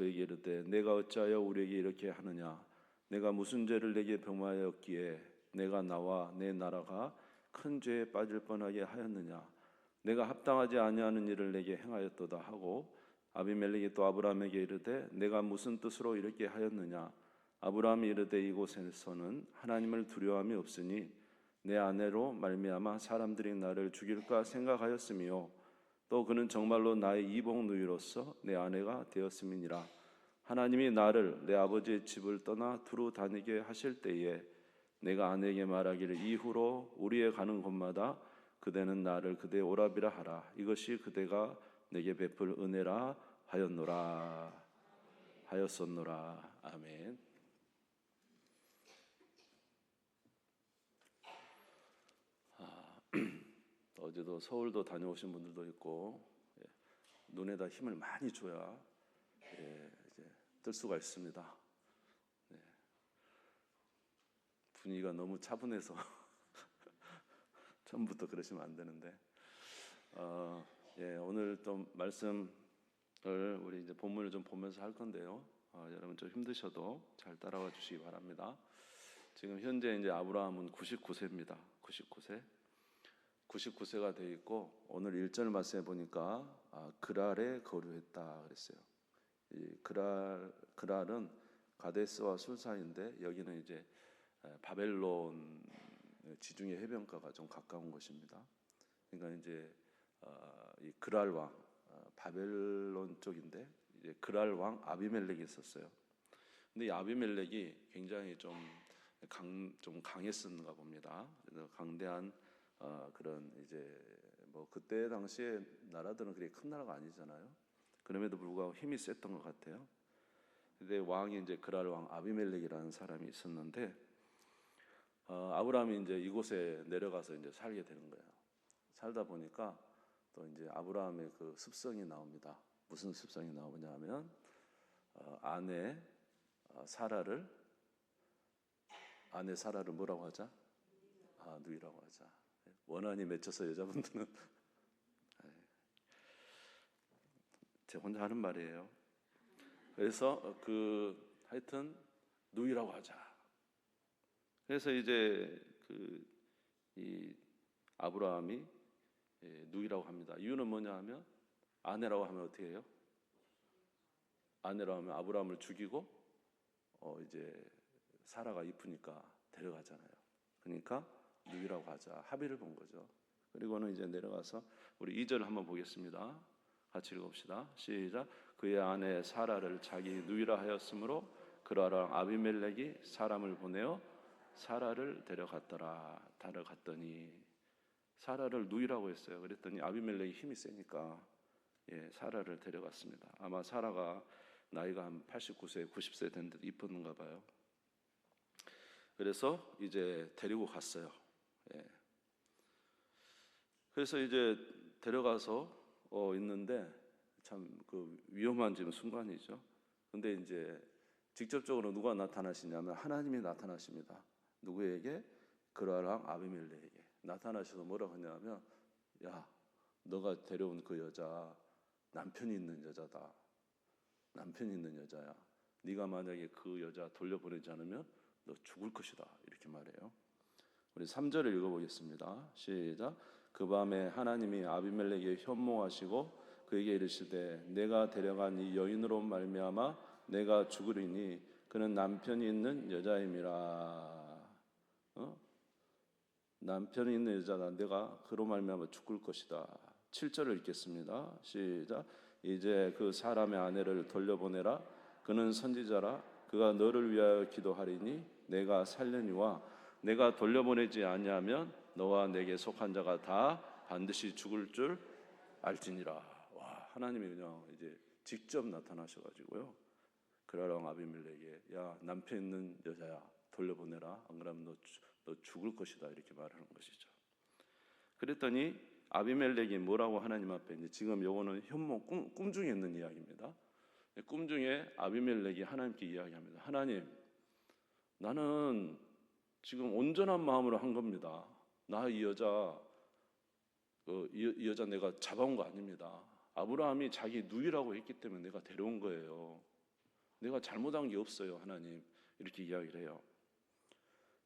그에게 이르되 내가 어찌하여 우리에게 이렇게 하느냐? 내가 무슨 죄를 내게 범하였기에 내가 나와 내 나라가 큰 죄에 빠질 뻔하게 하였느냐? 내가 합당하지 아니하는 일을 내게 행하였도다 하고 아비멜렉이 또 아브라함에게 이르되 내가 무슨 뜻으로 이렇게 하였느냐? 아브라함이 이르되 이곳에서는 하나님을 두려움이 없으니 내 아내로 말미암아 사람들이 나를 죽일까 생각하였으며 또 그는 정말로 나의 이복 누이로서 내 아내가 되었음이니라. 하나님이 나를 내 아버지의 집을 떠나 두루 다니게 하실 때에 내가 아내에게 말하기를 이후로 우리의 가는 곳마다 그대는 나를 그대의 오라비라 하라. 이것이 그대가 내게 베풀 은혜라 하였노라. 아멘. 어제도 서울도 다녀오신 분들도 있고 눈에다 힘을 많이 줘야 이제 뜰 수가 있습니다. 분위기가 너무 차분해서 처음부터 그러시면 안 되는데 오늘 좀 말씀을 우리 이제 본문을 좀 보면서 할 건데요. 여러분 좀 힘드셔도 잘 따라와 주시기 바랍니다. 지금 현재 이제 아브라함은 99세입니다. 99세가 돼 있고 오늘 1절 말씀에 보니까 그랄에 거류했다 그랬어요. 이 그랄은 가데스와 술 사이인데 여기는 이제 바벨론 지중해 해변가가 좀 가까운 곳입니다. 그러니까 이제 이 그랄 왕 바벨론 쪽인데 이제 그랄 왕 아비멜렉이 있었어요. 근데 이 아비멜렉이 굉장히 좀 강했었는가 봅니다. 그래서 강대한 그런 이제 뭐 그때 당시에 나라들은 그렇게 큰 나라가 아니잖아요. 그럼에도 불구하고 힘이 셌던 것 같아요. 근데 왕이 이제 그랄 왕 아비멜렉이라는 사람이 있었는데 아브라함이 이제 이곳에 내려가서 이제 살게 되는 거예요. 살다 보니까 또 이제 아브라함의 그 습성이 나옵니다. 무슨 습성이 나오냐면 아내 사라를 뭐라고 하자? 누이라고 하자. 원한이 맺혀서 여자분들은 제가 혼자 하는 말이에요. 그래서 하여튼 누이라고 하자. 그래서 이제 이 아브라함이 누이라고 합니다. 이유는 뭐냐 하면 아내라고 하면 어떻게 해요? 아내라고 하면 아브라함을 죽이고 이제 사라가 이쁘니까 데려가잖아요. 그러니까 누이라고 하자 합의를 본 거죠. 그리고는 이제 내려가서 우리 2절 한번 보겠습니다. 같이 읽읍시다. 시작. 그의 아내 사라를 자기 누이라 하였으므로 그라랑 아비멜렉이 사람을 보내어 사라를 데려갔더니 사라를 누이라고 했어요. 그랬더니 아비멜렉이 힘이 세니까 사라를 데려갔습니다. 아마 사라가 나이가 한 89세, 90세 된 듯 이뻤는가 봐요. 그래서 이제 데리고 갔어요. 그래서 이제 데려가서 있는데 참 그 위험한 지금 순간이죠. 근데 이제 직접적으로 누가 나타나시냐면 하나님이 나타나십니다. 누구에게? 그라랑 아비멜렉에게 나타나셔서 뭐라고 하냐면 야, 너가 데려온 그 여자 남편이 있는 여자다. 남편이 있는 여자야. 네가 만약에 그 여자 돌려보내지 않으면 너 죽을 것이다. 이렇게 말해요. 우리 3절을 읽어보겠습니다. 시작. 그 밤에 하나님이 아비멜렉에게 현몽하시고 그에게 이르시되 내가 데려간 이 여인으로 말미암아 내가 죽으리니 그는 남편이 있는 여자임이라. 남편이 있는 여자다. 내가 그로 말미암아 죽을 것이다. 7절을 읽겠습니다. 시작. 이제 그 사람의 아내를 돌려보내라. 그는 선지자라. 그가 너를 위하여 기도하리니 내가 살려니와 내가 돌려보내지 아니하면 너와 내게 속한 자가 다 반드시 죽을 줄 알지니라. 와, 하나님이 그냥 이제 직접 나타나셔가지고요. 그라랑 아비멜렉에게 야, 남편 있는 여자야 돌려보내라. 안 그러면 너 죽을 것이다. 이렇게 말하는 것이죠. 그랬더니 아비멜렉이 뭐라고 하나님 앞에 이제 지금 요거는 현몽 꿈 중에 있는 이야기입니다. 꿈 중에 아비멜렉이 하나님께 이야기합니다. 하나님, 나는 지금 온전한 마음으로 한 겁니다. 나 이 여자 내가 잡아온 거 아닙니다. 아브라함이 자기 누이라고 했기 때문에 내가 데려온 거예요. 내가 잘못한 게 없어요, 하나님. 이렇게 이야기를 해요.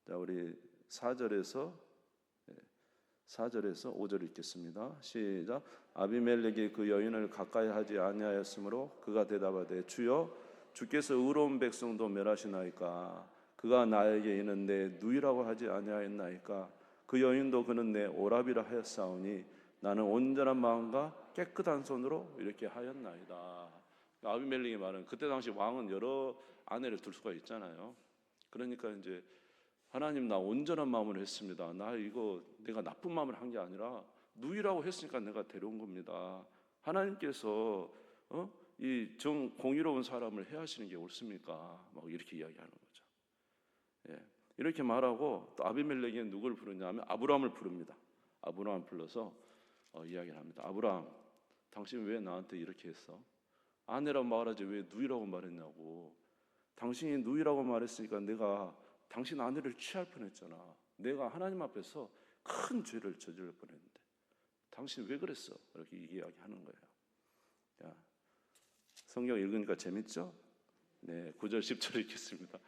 자, 우리 4절에서 5절 읽겠습니다. 시작. 아비멜렉이 그 여인을 가까이 하지 아니하였으므로 그가 대답하되 주여 주께서 의로운 백성도 멸하시나이까. 그가 나에게 이는 내 누이라고 하지 아니하였나이까. 그 여인도 그는 내 오라비라 하였사오니 나는 온전한 마음과 깨끗한 손으로 이렇게 하였나이다. 아비멜렉이 말은, 그때 당시 왕은 여러 아내를 둘 수가 있잖아요. 그러니까 이제 하나님, 나 온전한 마음으로 했습니다. 나 이거 내가 나쁜 마음을 한 게 아니라 누이라고 했으니까 내가 데려온 겁니다. 하나님께서 이 공의로운 사람을 해하시는 게 옳습니까? 막 이렇게 이야기하는 거죠. 예. 이렇게 말하고 또 아비멜렉이 누굴 부르냐면 아브라함을 부릅니다. 아브라함을 불러서 이야기를 합니다. 아브라함, 당신 왜 나한테 이렇게 했어? 아내라고 말하지 왜 누이라고 말했냐고. 당신이 누이라고 말했으니까 내가 당신 아내를 취할 뻔했잖아. 내가 하나님 앞에서 큰 죄를 저질 뻔했는데 당신 왜 그랬어? 이렇게 이야기하는 거예요. 야, 성경 읽으니까 재밌죠? 네, 9절 10절 읽겠습니다.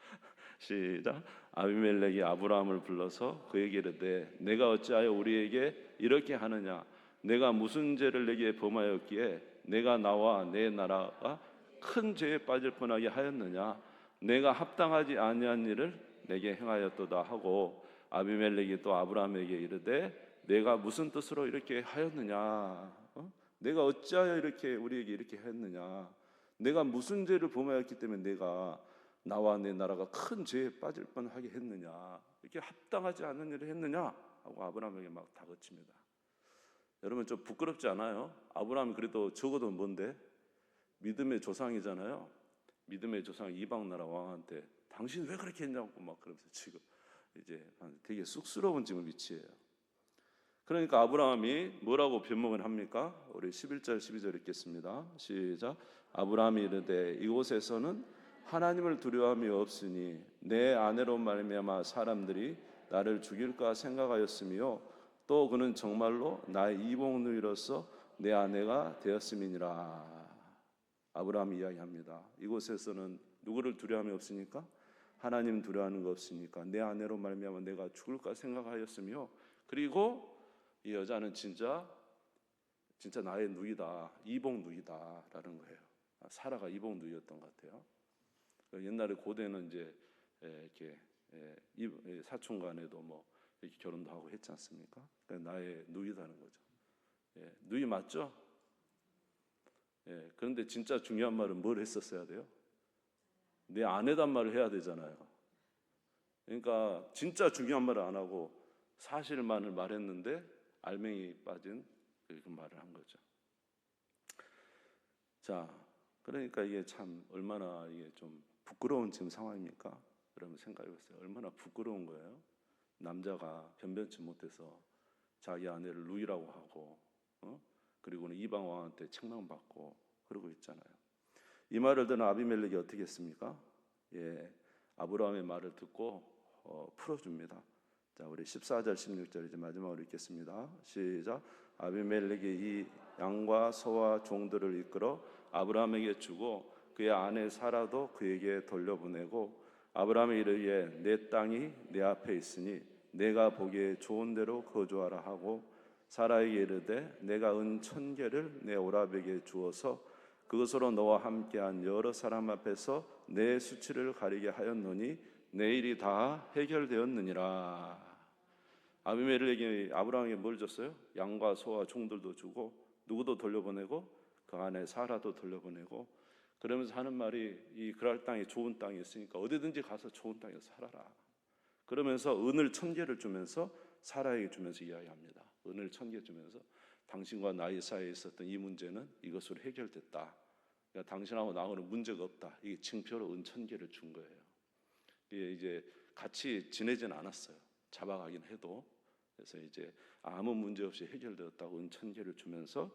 시작. 아비멜렉이 아브라함을 불러서 그에게 이르되 내가 어찌하여 우리에게 이렇게 하느냐? 내가 무슨 죄를 내게 범하였기에 내가 나와 내 나라가 큰 죄에 빠질 뻔하게 하였느냐? 내가 합당하지 아니한 일을 내게 행하였도다 하고, 아비멜렉이 또 아브라함에게 이르되 내가 무슨 뜻으로 이렇게 하였느냐? 내가 어찌하여 이렇게 우리에게 이렇게 했느냐? 내가 무슨 죄를 범하였기 때문에 내가 나와 내 나라가 큰 죄에 빠질 뻔하게 했느냐? 이렇게 합당하지 않은 일을 했느냐? 하고 아브라함에게 막 다그칩니다. 여러분, 좀 부끄럽지 않아요? 아브라함이 그래도 적어도 뭔데? 믿음의 조상이잖아요. 믿음의 조상 이방 나라 왕한테 당신 왜 그렇게 했냐고 막 그러면서 지금 이제 되게 쑥스러운 지금 위치예요. 그러니까 아브라함이 뭐라고 변명을 합니까? 우리 11절 12절 읽겠습니다. 시작. 아브라함이 이르되 이곳에서는 하나님을 두려움이 없으니 내 아내로 말미암아 사람들이 나를 죽일까 생각하였으며 또 그는 정말로 나의 이복 누이로서 내 아내가 되었음이니라. 아브라함이 이야기합니다. 이곳에서는 누구를 두려움이 없으니까? 하나님 두려워하는 거 없으니까 내 아내로 말미암아 내가 죽을까 생각하였으며, 그리고 이 여자는 진짜 나의 누이다, 이복 누이다라는 거예요. 사라가 이복 누이였던 것 같아요. 옛날에 고대는 이제 이렇게 사촌간에도 뭐 이렇게 결혼도 하고 했지 않습니까? 그러니까 나의 누이다는 거죠. 누이 맞죠? 그런데 진짜 중요한 말은 뭘 했었어야 돼요? 내 아내단 말을 해야 되잖아요. 그러니까 진짜 중요한 말을 안 하고 사실만을 말했는데 알맹이 빠진 그 말을 한 거죠. 자, 그러니까 이게 참 얼마나 이게 좀 부끄러운 지금 상황입니까? 여러분 생각해보세요. 얼마나 부끄러운 거예요? 남자가 변변치 못해서 자기 아내를 누이라고 하고, 그리고는 이방 왕한테 책망받고 그러고 있잖아요. 이 말을 듣는 아비멜렉이 어떻게 했습니까? 아브라함의 말을 듣고 풀어줍니다. 자, 우리 14절 16절 이제 마지막으로 읽겠습니다. 시작. 아비멜렉이 이 양과 소와 종들을 이끌어 아브라함에게 주고 그의 아내 사라도 그에게 돌려보내고, 아브라함이 이르기에 내 땅이 내 앞에 있으니 내가 보기에 좋은 대로 거주하라 하고, 사라에게 이르되 내가 은 1000개를 내 오라비에게 주어서 그것으로 너와 함께한 여러 사람 앞에서 내 수치를 가리게 하였노니 내 일이 다 해결되었느니라. 아비멜렉이 아브라함에게 뭘 줬어요? 양과 소와 종들도 주고 누구도 돌려보내고 그 안에 사라도 돌려보내고, 그러면서 하는 말이 이 그랄 땅이 좋은 땅이 있으니까 어디든지 가서 좋은 땅에서 살아라. 그러면서 은을 1000개를 주면서 사라에게 주면서 이야기합니다. 은을 1000개 주면서 당신과 나의 사이에 있었던 이 문제는 이것으로 해결됐다. 그러니까 당신하고 나하고는 문제가 없다. 이게 징표로 은 1000개를 준 거예요. 이게 이제 같이 지내진 않았어요. 잡아가긴 해도. 그래서 이제 아무 문제 없이 해결되었다고 은 1000개를 주면서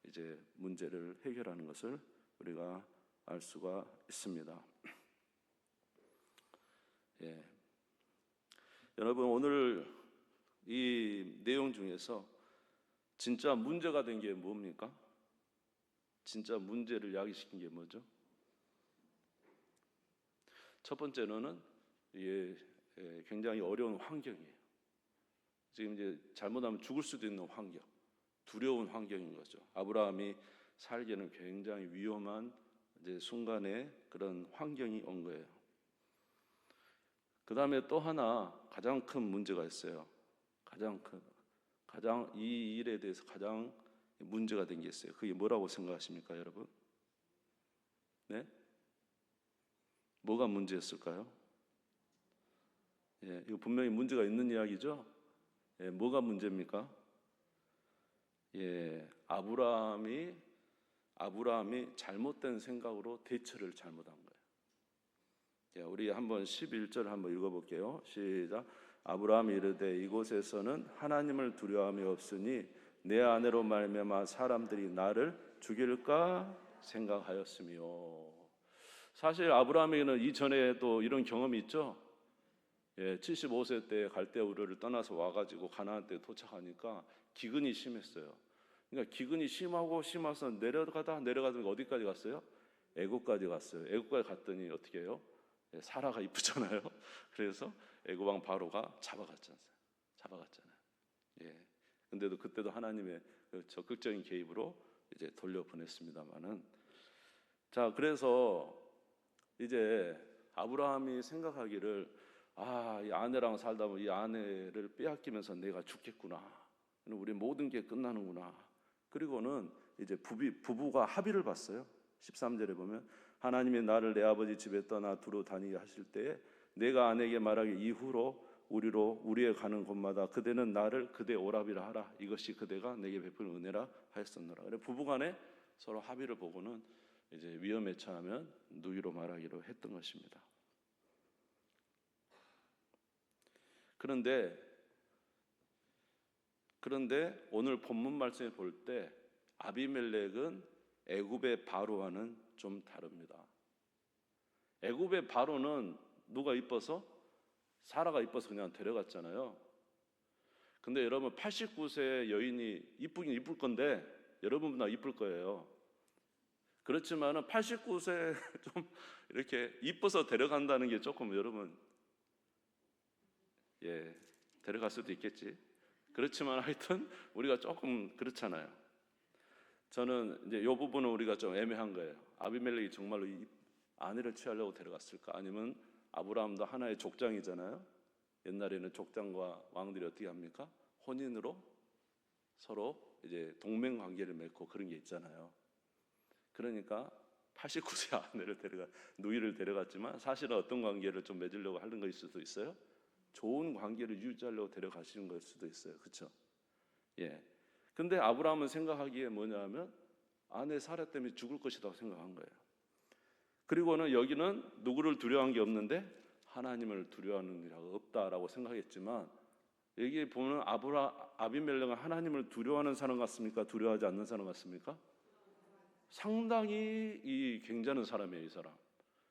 이제 문제를 해결하는 것을 우리가 알 수가 있습니다. 여러분, 오늘 이 내용 중에서 진짜 문제가 된 게 뭡니까? 진짜 문제를 야기시킨 게 뭐죠? 첫 번째로는 이게 굉장히 어려운 환경이에요. 지금 이제 잘못하면 죽을 수도 있는 환경, 두려운 환경인 거죠. 아브라함이 살기에는 굉장히 위험한 이제 순간에 그런 환경이 온 거예요. 그 다음에 또 하나 가장 큰 문제가 있어요. 가장 이 일에 대해서 가장 문제가 된 게 있어요. 그게 뭐라고 생각하십니까, 여러분? 네? 뭐가 문제였을까요? 예, 이거 분명히 문제가 있는 이야기죠. 예, 뭐가 문제입니까? 예, 아브라함이 잘못된 생각으로 대처를 잘못한 거예요. 예, 우리 한번 11절 한번 읽어볼게요. 시작. 아브라함이 이르되 이곳에서는 하나님을 두려움이 없으니 내 아내로 말미암아 사람들이 나를 죽일까 생각하였으며. 사실 아브라함에게는 이전에도 이런 경험이 있죠. 예, 75세 때 갈대 우르를 떠나서 와가지고 가나안 때 도착하니까 기근이 심했어요. 그러니까 기근이 심해서 내려가다 어디까지 갔어요? 애굽까지 갔어요. 애굽까지 갔더니 어떻게 해요? 예, 사라가 이쁘잖아요. 그래서 애굽 왕 바로가 잡아갔잖아요. 예. 근데도 그때도 하나님의 그 적극적인 개입으로 이제 돌려보냈습니다만은, 자, 그래서 이제 아브라함이 생각하기를, 이 아내랑 살다 보면 이 아내를 빼앗기면서 내가 죽겠구나. 우리 모든 게 끝나는구나. 그리고는 이제 부부가 합의를 봤어요. 13절에 보면 하나님이 나를 내 아버지 집에 떠나 두루 다니게 하실 때에 내가 아내에게 말하기 이후로 우리에 가는 곳마다 그대는 나를 그대 오라비라 하라. 이것이 그대가 내게 베풀 은혜라 하였었노라. 그래 부부간에 서로 합의를 보고는 이제 위험에 처하면 누이로 말하기로 했던 것입니다. 그런데 오늘 본문 말씀을 볼 때 아비멜렉은 애굽의 바로와는 좀 다릅니다. 애굽의 바로는 누가 이뻐서? 사라가 이뻐서 그냥 데려갔잖아요. 근데 여러분 89세 여인이 이쁘긴 이쁠 건데 여러분보다 이쁠 거예요. 그렇지만은 89세 좀 이렇게 이뻐서 데려간다는 게 조금 여러분, 예, 데려갈 수도 있겠지. 그렇지만 하여튼 우리가 조금 그렇잖아요. 저는 이제 이 부분은 우리가 좀 애매한 거예요. 아비멜렉이 정말로 이 아내를 취하려고 데려갔을까? 아니면 아브라함도 하나의 족장이잖아요. 옛날에는 족장과 왕들이 어떻게 합니까? 혼인으로 서로 이제 동맹 관계를 맺고 그런 게 있잖아요. 그러니까 89세 아내를 누이를 데려갔지만 사실은 어떤 관계를 좀 맺으려고 하는 것일 수도 있어요. 좋은 관계를 유지하려고 데려가시는 것일 수도 있어요. 그렇죠? 예. 근데 아브라함은 생각하기에 뭐냐면 아내 사라 때문에 죽을 것이라고 생각한 거예요. 그리고는 여기는 누구를 두려워한 게 없는데 하나님을 두려워하는 이라고 없다라고 생각했지만 여기 보면 아비멜렉은 하나님을 두려워하는 사람 같습니까? 두려워하지 않는 사람 같습니까? 상당히 이 굉장한 사람이에요. 이 사람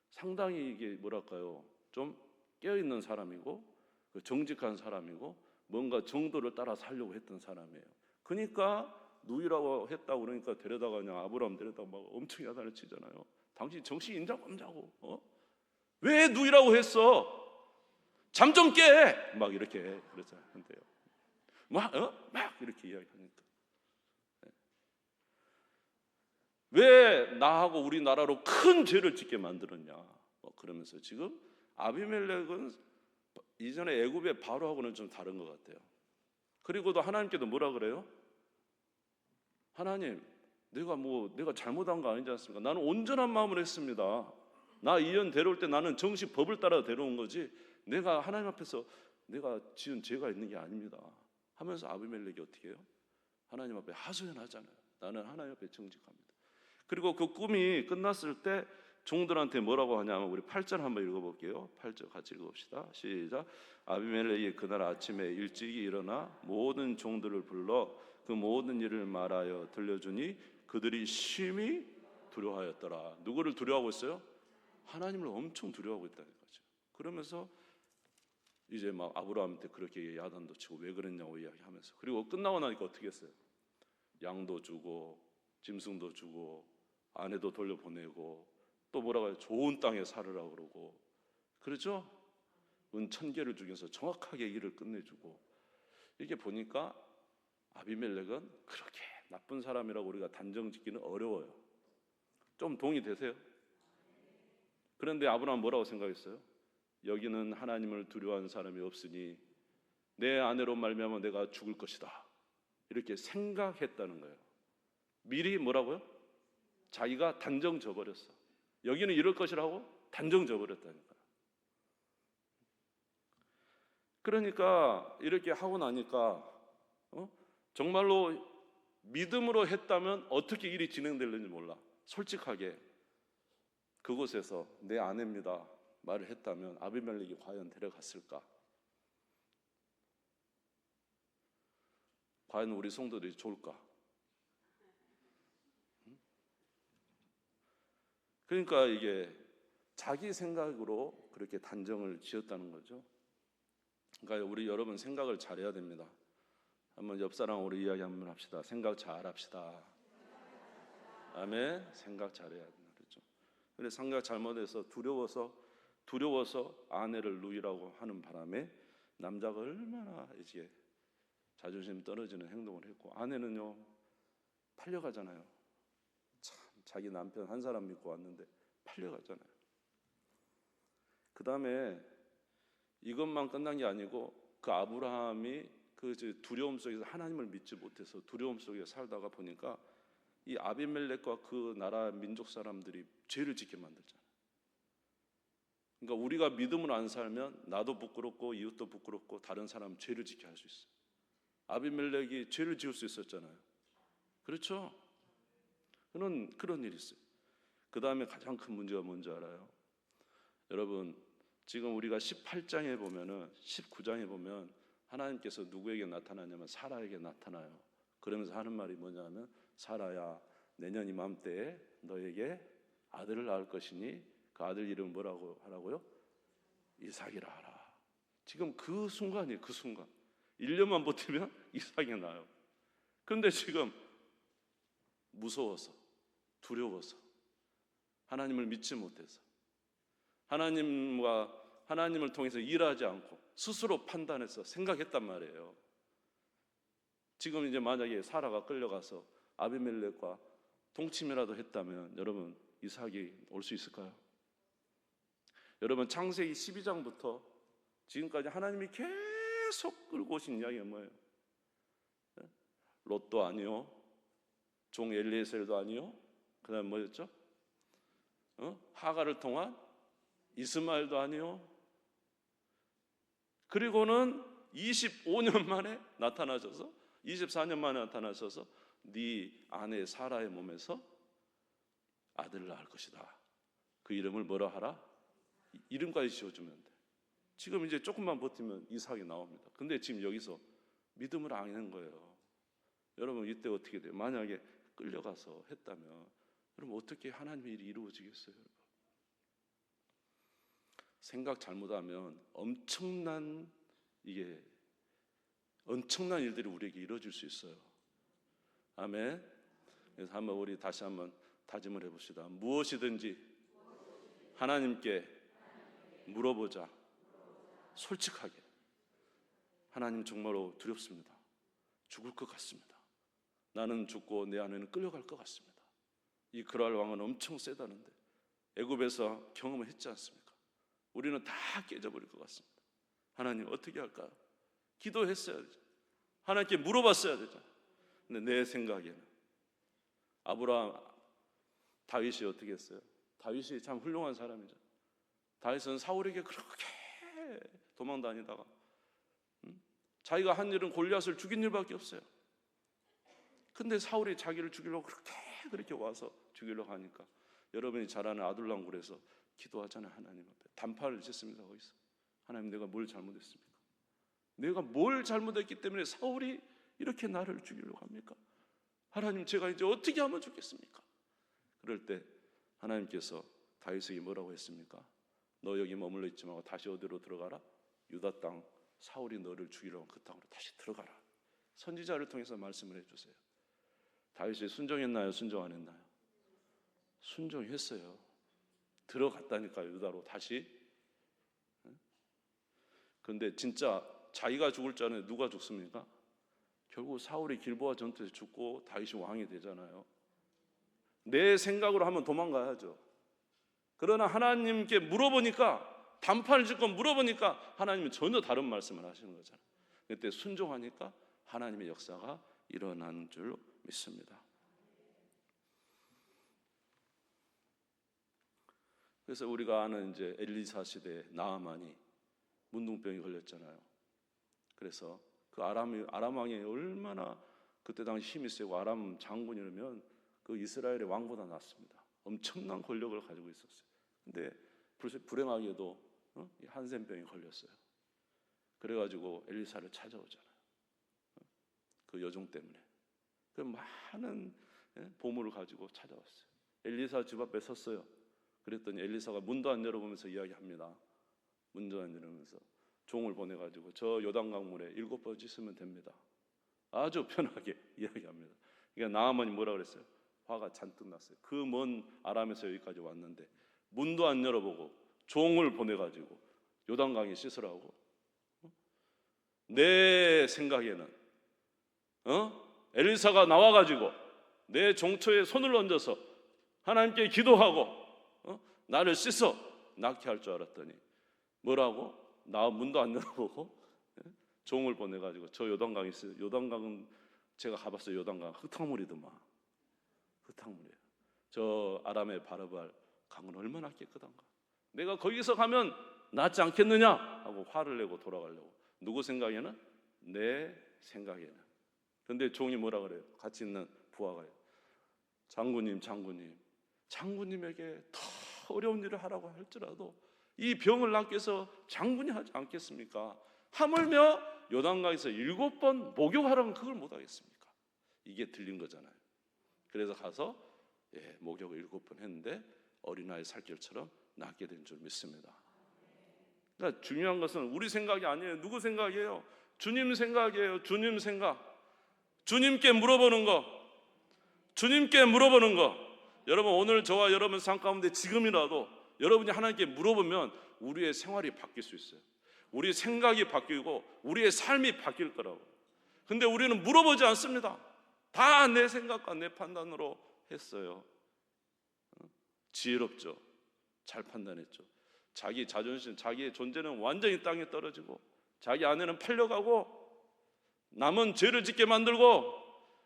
상당히 이게 뭐랄까요, 좀 깨어있는 사람이고 정직한 사람이고 뭔가 정도를 따라 살려고 했던 사람이에요. 그러니까 누이라고 했다고 그러니까 데려다가 그냥 아브라함 데려다가 막 엄청 야단을 치잖아요. 당신 정신 인자고 없냐고, 왜 누이라고 했어? 잠 좀 깨! 막 이렇게 그러잖아요. 근데요, 막 이렇게 이야기하니까 왜 나하고 우리나라로 큰 죄를 짓게 만들었냐, 그러면서 지금 아비멜렉은 이전에 애굽의 바로하고는 좀 다른 것 같아요. 그리고도 하나님께도 뭐라 그래요? 하나님, 내가 잘못한 거 아니지 않습니까? 나는 온전한 마음으로 했습니다. 나 이혼 데려올 때 나는 정식 법을 따라 데려온 거지 내가 하나님 앞에서 내가 지은 죄가 있는 게 아닙니다 하면서 아비멜렉이 어떻게 해요? 하나님 앞에 하소연하잖아요. 나는 하나님 앞에 정직합니다. 그리고 그 꿈이 끝났을 때 종들한테 뭐라고 하냐면 우리 8절 한번 읽어볼게요. 8절 같이 읽어봅시다. 시작. 아비멜렉이 그날 아침에 일찍이 일어나 모든 종들을 불러 그 모든 일을 말하여 들려주니 그들이 심히 두려워하였더라. 누구를 두려워하고 있어요? 하나님을 엄청 두려워하고 있다는 거죠. 그러면서 이제 막 아브라함한테 그렇게 야단도 치고 왜 그랬냐고 이야기하면서, 그리고 끝나고 나니까 어떻게 했어요? 양도 주고 짐승도 주고 아내도 돌려보내고 또 뭐라고 해요? 좋은 땅에 살으라고 그러고 그렇죠? 은 1000개를 죽여서 정확하게 일을 끝내주고. 이게 보니까 아비멜렉은 그렇게 나쁜 사람이라고 우리가 단정 짓기는 어려워요. 좀 동의되세요? 그런데 아브라함은 뭐라고 생각했어요? 여기는 하나님을 두려워하는 사람이 없으니 내 아내로 말미암아 내가 죽을 것이다, 이렇게 생각했다는 거예요. 미리 뭐라고요? 자기가 단정 져버렸어. 여기는 이럴 것이라고 단정 져버렸다니까. 그러니까 이렇게 하고 나니까 정말로 믿음으로 했다면 어떻게 일이 진행될는지 몰라. 솔직하게 그곳에서 내 아내입니다 말을 했다면 아비멜렉이 과연 데려갔을까? 과연 우리 성도들이 좋을까? 그러니까 이게 자기 생각으로 그렇게 단정을 지었다는 거죠. 그러니까 우리 여러분 생각을 잘해야 됩니다. 한번 옆 사람 우리 이야기 한번 합시다. 생각 잘 합시다. 아멘. 생각 잘해야 된다 그랬죠. 근데 생각 잘못해서 두려워서 아내를 누이라고 하는 바람에 남자가 얼마나 이제 자존심 떨어지는 행동을 했고, 아내는요 팔려가잖아요. 참, 자기 남편 한 사람 믿고 왔는데 팔려가잖아요. 그 다음에 이것만 끝난 게 아니고 그 아브라함이 그 두려움 속에서 하나님을 믿지 못해서 두려움 속에 살다가 보니까 이 아비멜렉과 그 나라 민족 사람들이 죄를 짓게 만들잖아요. 그러니까 우리가 믿음으로 안 살면 나도 부끄럽고 이웃도 부끄럽고 다른 사람 죄를 짓게 할 수 있어요. 아비멜렉이 죄를 지을 수 있었잖아요. 그렇죠? 그런 일이 있어요. 그 다음에 가장 큰 문제가 뭔지 알아요? 여러분, 지금 우리가 18장에 보면은 19장에 보면 하나님께서 누구에게 나타나냐면 사라에게 나타나요. 그러면서 하는 말이 뭐냐면, 사라야, 내년 이맘때에 너에게 아들을 낳을 것이니 그 아들 이름 뭐라고 하라고요? 이삭이라 하라. 지금 그 순간이에요. 그 순간 1년만 버티면 이삭이 나요. 그런데 지금 무서워서, 두려워서, 하나님을 믿지 못해서, 하나님을 통해서 일하지 않고 스스로 판단해서 생각했단 말이에요. 지금 이제 만약에 사라가 끌려가서 아비멜렉과 동침이라도 했다면 여러분, 이삭이 올 수 있을까요? 여러분, 창세기 12장부터 지금까지 하나님이 계속 끌고 오신 이야기가 뭐예요? 롯도 아니요, 종 엘리에셀도 아니요, 그 다음 뭐였죠? 하가를 통한 이스마엘도 아니요. 그리고는 25년 만에 나타나셔서, 24년 만에 나타나셔서 네 아내 사라의 몸에서 아들을 낳을 것이다. 그 이름을 뭐라 하라? 이름까지 지어주면 돼. 지금 이제 조금만 버티면 이삭이 나옵니다. 근데 지금 여기서 믿음을 안 하는 거예요. 여러분, 이때 어떻게 돼요? 만약에 끌려가서 했다면 여러분, 어떻게 하나님의 일이 이루어지겠어요? 생각 잘못하면 엄청난 일들이 우리에게 이루어질 수 있어요. 아멘. 그래서 한번 우리 다시 한번 다짐을 해봅시다. 무엇이든지 하나님께 물어보자. 솔직하게. 하나님, 정말로 두렵습니다. 죽을 것 같습니다. 나는 죽고 내 아내는 끌려갈 것 같습니다. 이 그랄 왕은 엄청 세다는데 애굽에서 경험을 했지 않습니까? 우리는 다 깨져버릴 것 같습니다. 하나님, 어떻게 할까요? 기도했어야 되죠. 하나님께 물어봤어야 되죠. 근데 내 생각에는 다윗이 어떻게 했어요? 다윗이 참 훌륭한 사람이죠. 다윗은 사울에게 그렇게 도망 다니다가 자기가 한 일은 골리앗을 죽인 일밖에 없어요. 근데 사울이 자기를 죽이려고 그렇게 와서 죽이려고 하니까 여러분이 잘 아는 아둘람 굴에서 기도하잖아요. 하나님 앞에 단판을 짓습니다. 거기서 하나님, 내가 뭘 잘못했습니까? 내가 뭘 잘못했기 때문에 사울이 이렇게 나를 죽이려고 합니까? 하나님, 제가 이제 어떻게 하면 좋겠습니까? 그럴 때 하나님께서 다윗에게 뭐라고 했습니까? 너 여기 머물러 있지 말고 다시 어디로 들어가라? 유다 땅, 사울이 너를 죽이려고 한 그 땅으로 다시 들어가라. 선지자를 통해서 말씀을 해주세요. 다윗이 순종했나요? 순종 안 했나요? 순종했어요. 들어갔다니까요. 유다로 다시. 근데 진짜 자기가 죽을 줄 아는데 누가 죽습니까? 결국 사울이 길보아 전투에서 죽고 다윗이 왕이 되잖아요. 내 생각으로 하면 도망가야죠. 그러나 하나님께 물어보니까, 단판을 짓고 물어보니까 하나님은 전혀 다른 말씀을 하시는 거잖아요. 그때 순종하니까 하나님의 역사가 일어난 줄 믿습니다. 그래서 우리가 아는 이제 엘리사 시대 나아만이 문둥병이 걸렸잖아요. 그래서 그 아람 왕이 얼마나 그때 당시 힘이 세고 아람 장군이라면 그 이스라엘의 왕보다 낫습니다. 엄청난 권력을 가지고 있었어요. 근데 불행하게도 한센병이 걸렸어요. 그래가지고 엘리사를 찾아오잖아요. 그 여종 때문에. 그 많은 보물을 가지고 찾아왔어요. 엘리사 집 앞에 섰어요. 그랬더니 엘리사가 문도 안 열어보면서 이야기합니다. 문도 안 열으면서 종을 보내가지고 저 요단강물에 7번 씻으면 됩니다. 아주 편하게 이야기합니다. 그러니까 나아만이 뭐라 그랬어요? 화가 잔뜩 났어요. 그 먼 아람에서 여기까지 왔는데 문도 안 열어보고 종을 보내가지고 요단강에 씻으라고? 내 생각에는 엘리사가 나와가지고 내 종처에 손을 얹어서 하나님께 기도하고 나를 씻어 낫게 할 줄 알았더니 뭐라고? 나 문도 안 열어보고 종을 보내가지고 저 요단강에 있어요. 요단강은 제가 가봤어요. 요단강 흙탕물이더만. 흙탕물이에요. 저 아람의 바르발 강은 얼마나 깨끗한가. 내가 거기서 가면 낫지 않겠느냐 하고 화를 내고 돌아가려고. 누구 생각에는? 내 생각에는. 근데 종이 뭐라 그래요? 같이 있는 부하가요. 장군님에게 더 어려운 일을 하라고 할지라도 이 병을 낫게 해서 장군이 하지 않겠습니까? 하물며 요단강에서 7번 목욕하라면 그걸 못하겠습니까? 이게 들린 거잖아요. 그래서 가서 목욕을 7번 했는데 어린아이 살결처럼 낫게 된 줄 믿습니다. 그러니까 중요한 것은 우리 생각이 아니에요. 누구 생각이에요? 주님 생각이에요. 주님 생각. 주님께 물어보는 거. 여러분 오늘 저와 여러분 삶 가운데 지금이라도 여러분이 하나님께 물어보면 우리의 생활이 바뀔 수 있어요. 우리의 생각이 바뀌고 우리의 삶이 바뀔 거라고. 근데 우리는 물어보지 않습니다. 다 내 생각과 내 판단으로 했어요. 지혜롭죠. 잘 판단했죠. 자기 자존심, 자기의 존재는 완전히 땅에 떨어지고 자기 아내는 팔려가고 남은 죄를 짓게 만들고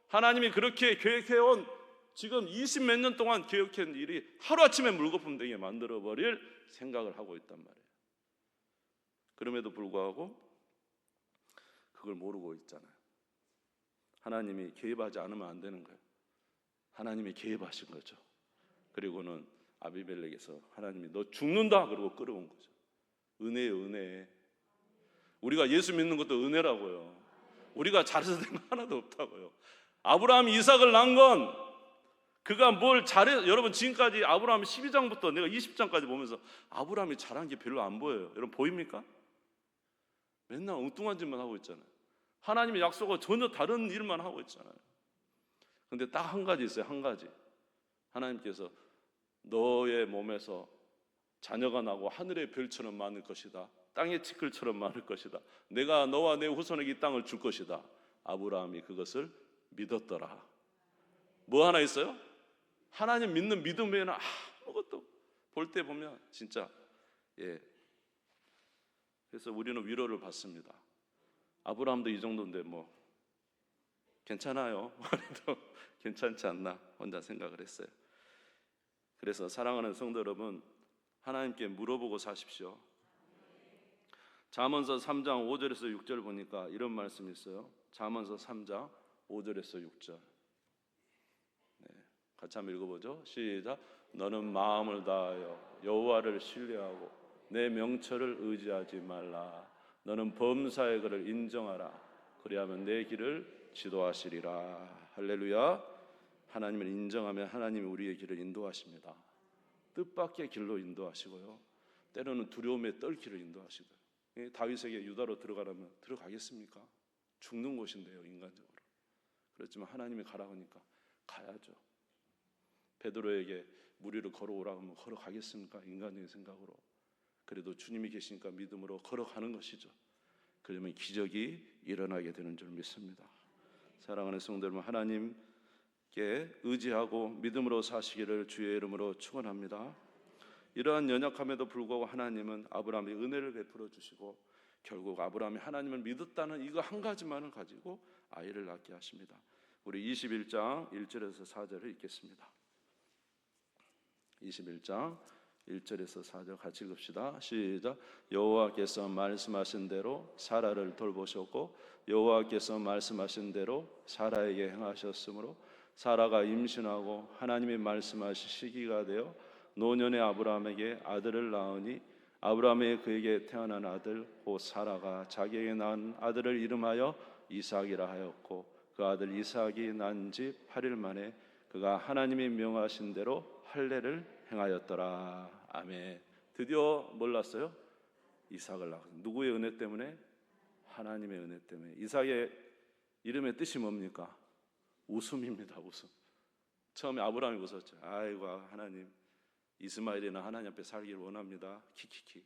하나님이 그렇게 계획해온 지금 20 몇 년 동안 계획한 일이 하루아침에 물거품 되게 만들어버릴 생각을 하고 있단 말이에요. 그럼에도 불구하고 그걸 모르고 있잖아요. 하나님이 개입하지 않으면 안 되는 거예요. 하나님이 개입하신 거죠. 그리고는 아비멜렉에서 하나님이 너 죽는다 그러고 끌어온 거죠. 은혜예요, 은혜. 우리가 예수 믿는 것도 은혜라고요. 우리가 잘해서 된 거 하나도 없다고요. 아브라함이 이삭을 낳은 건 그가 뭘 잘해. 여러분 지금까지 아브라함 12장부터 내가 20장까지 보면서 아브라함이 잘한 게 별로 안 보여요. 여러분 보입니까? 맨날 엉뚱한 짓만 하고 있잖아요. 하나님의 약속과 전혀 다른 일만 하고 있잖아요. 근데 딱 한 가지 있어요. 한 가지. 하나님께서 너의 몸에서 자녀가 나고 하늘의 별처럼 많을 것이다. 땅의 티끌처럼 많을 것이다. 내가 너와 내 후손에게 이 땅을 줄 것이다. 아브라함이 그것을 믿었더라. 뭐 하나 있어요? 하나님 믿는 믿음 외에는 아무것도 볼 때 보면 진짜 그래서 우리는 위로를 받습니다. 아브라함도 이 정도인데 뭐 괜찮아요. 괜찮지 않나 혼자 생각을 했어요. 그래서 사랑하는 성도 여러분, 하나님께 물어보고 사십시오. 잠언서 3장 5절에서 6절 보니까 이런 말씀이 있어요. 잠언서 3장 5절에서 6절. 같이 한번 읽어보죠. 시작. 너는 마음을 다하여 여호와를 신뢰하고 내 명철을 의지하지 말라. 너는 범사의 그를 인정하라. 그리하면 내 길을 지도하시리라. 할렐루야. 하나님을 인정하면 하나님이 우리의 길을 인도하십니다. 뜻밖의 길로 인도하시고요. 때로는 두려움에 떨 길을 인도하시고요. 다윗에게 유다로 들어가라면 들어가겠습니까? 죽는 곳인데요, 인간적으로. 그렇지만 하나님이 가라고 하니까 가야죠. 베드로에게 물 위로 걸어오라고 하면 걸어가겠습니까? 인간적인 생각으로. 그래도 주님이 계시니까 믿음으로 걸어가는 것이죠. 그러면 기적이 일어나게 되는 줄 믿습니다. 사랑하는 성도 여러분, 하나님께 의지하고 믿음으로 사시기를 주의 이름으로 축원합니다. 이러한 연약함에도 불구하고 하나님은 아브라함의 은혜를 베풀어 주시고 결국 아브라함이 하나님을 믿었다는 이거 한 가지만을 가지고 아이를 낳게 하십니다. 우리 21장 1절에서 4절을 읽겠습니다. 21장 1절에서 4절 같이 읽읍시다. 시작. 여호와께서 말씀하신 대로 사라를 돌보셨고 여호와께서 말씀하신 대로 사라에게 행하셨으므로 사라가 임신하고 하나님이 말씀하신 시기가 되어 노년의 아브라함에게 아들을 낳으니 아브라함이 그에게 태어난 아들 곧 사라가 자기에게 낳은 아들을 이름하여 이삭이라 하였고 그 아들 이삭이 난 지 8일 만에 그가 하나님이 명하신 대로 할례를 행하였더라. 아멘. 드디어 뭘 낳았어요? 이삭을 낳았어요. 누구의 은혜 때문에? 하나님의 은혜 때문에. 이삭의 이름의 뜻이 뭡니까? 웃음입니다. 웃음. 처음에 아브라함이 웃었죠. 아이고 하나님, 이스마엘이나 하나님 앞에 살기를 원합니다. 키키키.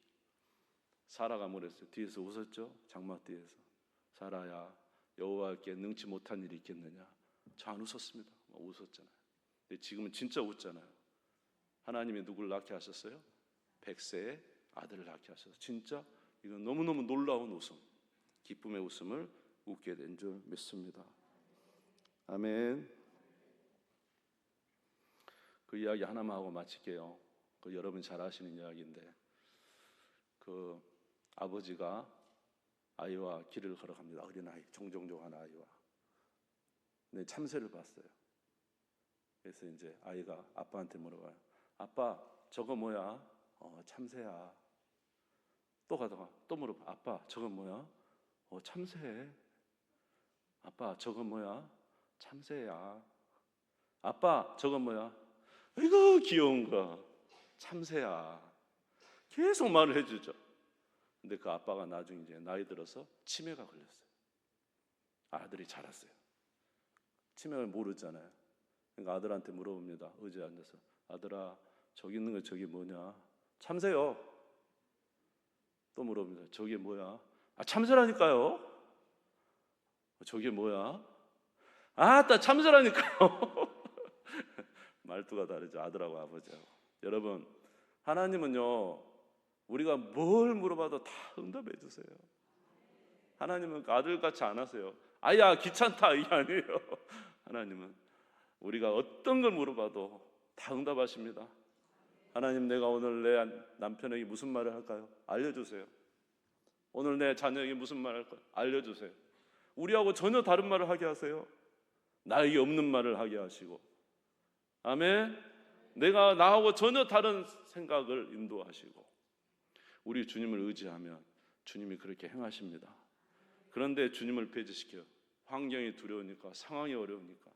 사라가 뭐랬어요? 뒤에서 웃었죠. 장막 뒤에서. 사라야, 여호와께 능치 못한 일이 있겠느냐? 저 안 웃었습니다. 웃었잖아요. 근데 지금은 진짜 웃잖아요. 하나님이 누굴 낳게 하셨어요? 100세의 아들을 낳게 하셔서 진짜 이건 너무너무 놀라운 웃음, 기쁨의 웃음을 웃게 된 줄 믿습니다. 아멘. 그 이야기 하나만 하고 마칠게요. 그 여러분 잘 아시는 이야기인데 그 아버지가 아이와 길을 걸어갑니다. 어린아이, 종종종한 아이와. 근데 참새를 봤어요. 그래서 이제 아이가 아빠한테 물어봐요. 아빠, 저거 뭐야? 참새야. 또 가다가 또 물어봐. 아빠, 저거 뭐야? 참새. 아빠, 저거 뭐야? 참새야. 아빠, 저거 뭐야? 이거 귀여운 거. 참새야. 계속 말을 해주죠. 근데 그 아빠가 나중에 이제 나이 들어서 치매가 걸렸어요. 아들이 자랐어요. 치매를 모르잖아요. 그러니까 아들한테 물어봅니다. 의자에 앉아서. 아들아, 저기 있는 거 저기 뭐냐? 참새요. 또 물어봅니다. 저게 뭐야? 참새라니까요. 저게 뭐야? 아따, 참새라니까요. 말투가 다르죠. 아들하고 아버지하고. 여러분, 하나님은요, 우리가 뭘 물어봐도 다 응답해 주세요. 하나님은 아들같이 안 하세요. 아야, 귀찮다, 이게 아니에요. 하나님은 우리가 어떤 걸 물어봐도 다 응답하십니다. 하나님, 내가 오늘 내 남편에게 무슨 말을 할까요? 알려주세요. 오늘 내 자녀에게 무슨 말을 할까요? 알려주세요. 우리하고 전혀 다른 말을 하게 하세요. 나에게 없는 말을 하게 하시고, 아멘. 내가 나하고 전혀 다른 생각을 인도하시고, 우리 주님을 의지하면 주님이 그렇게 행하십니다. 그런데 주님을 배제시켜요. 환경이 두려우니까, 상황이 어려우니까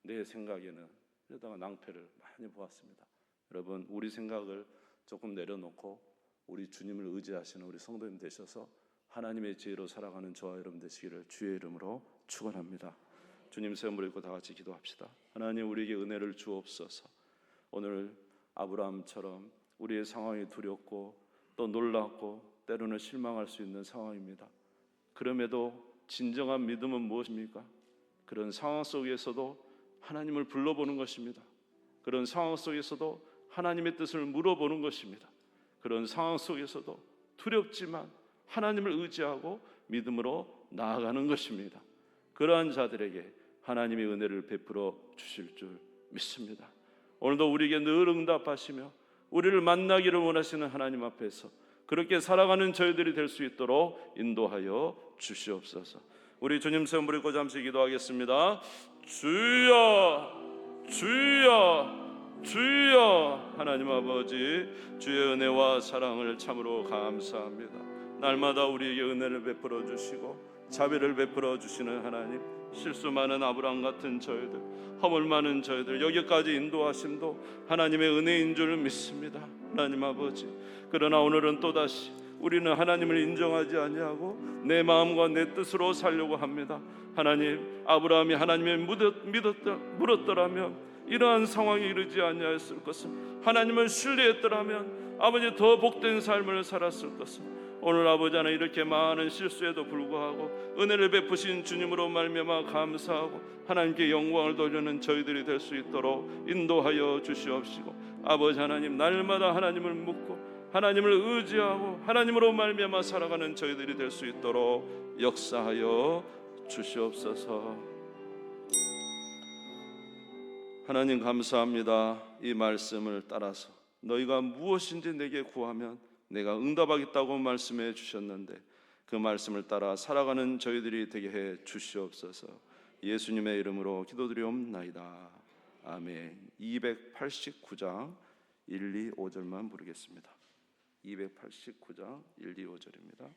내 생각에는 이러다가 낭패를 많이 보았습니다. 여러분, 우리 생각을 조금 내려놓고 우리 주님을 의지하시는 우리 성도님 되셔서 하나님의 지혜로 살아가는 저와 여러분 되시기를 주의 이름으로 축원합니다. 주님 세움을 입고 다 같이 기도합시다. 하나님, 우리에게 은혜를 주옵소서. 오늘 아브라함처럼 우리의 상황이 두렵고 또 놀랍고 때로는 실망할 수 있는 상황입니다. 그럼에도 진정한 믿음은 무엇입니까? 그런 상황 속에서도 하나님을 불러보는 것입니다. 그런 상황 속에서도 하나님의 뜻을 물어보는 것입니다. 그런 상황 속에서도 두렵지만 하나님을 의지하고 믿음으로 나아가는 것입니다. 그러한 자들에게 하나님의 은혜를 베풀어 주실 줄 믿습니다. 오늘도 우리에게 늘 응답하시며 우리를 만나기를 원하시는 하나님 앞에서 그렇게 살아가는 저희들이 될 수 있도록 인도하여 주시옵소서. 우리 주님 세움 부리고 잠시 기도하겠습니다. 주여, 주여, 주여. 하나님 아버지, 주의 은혜와 사랑을 참으로 감사합니다. 날마다 우리에게 은혜를 베풀어 주시고 자비를 베풀어 주시는 하나님, 실수 많은 아브라함 같은 저희들, 허물 많은 저희들 여기까지 인도하심도 하나님의 은혜인 줄 믿습니다. 하나님 아버지, 그러나 오늘은 또다시 우리는 하나님을 인정하지 아니하고 내 마음과 내 뜻으로 살려고 합니다. 하나님, 아브라함이 하나님을 물었더라면 이러한 상황에 이르지 아니하였을 것을, 하나님을 신뢰했더라면 아버지 더 복된 삶을 살았을 것을. 오늘 아버지 하나님, 이렇게 많은 실수에도 불구하고 은혜를 베푸신 주님으로 말미암아 감사하고 하나님께 영광을 돌리는 저희들이 될 수 있도록 인도하여 주시옵시고, 아버지 하나님, 날마다 하나님을 묻고 하나님을 의지하고 하나님으로 말미암아 살아가는 저희들이 될 수 있도록 역사하여 주시옵소서. 하나님 감사합니다. 이 말씀을 따라서 너희가 무엇인지 내게 구하면 내가 응답하겠다고 말씀해 주셨는데, 그 말씀을 따라 살아가는 저희들이 되게 해 주시옵소서. 예수님의 이름으로 기도드리옵나이다. 아멘. 289장 1, 2, 5절만 부르겠습니다. 289장 1, 2, 5절입니다.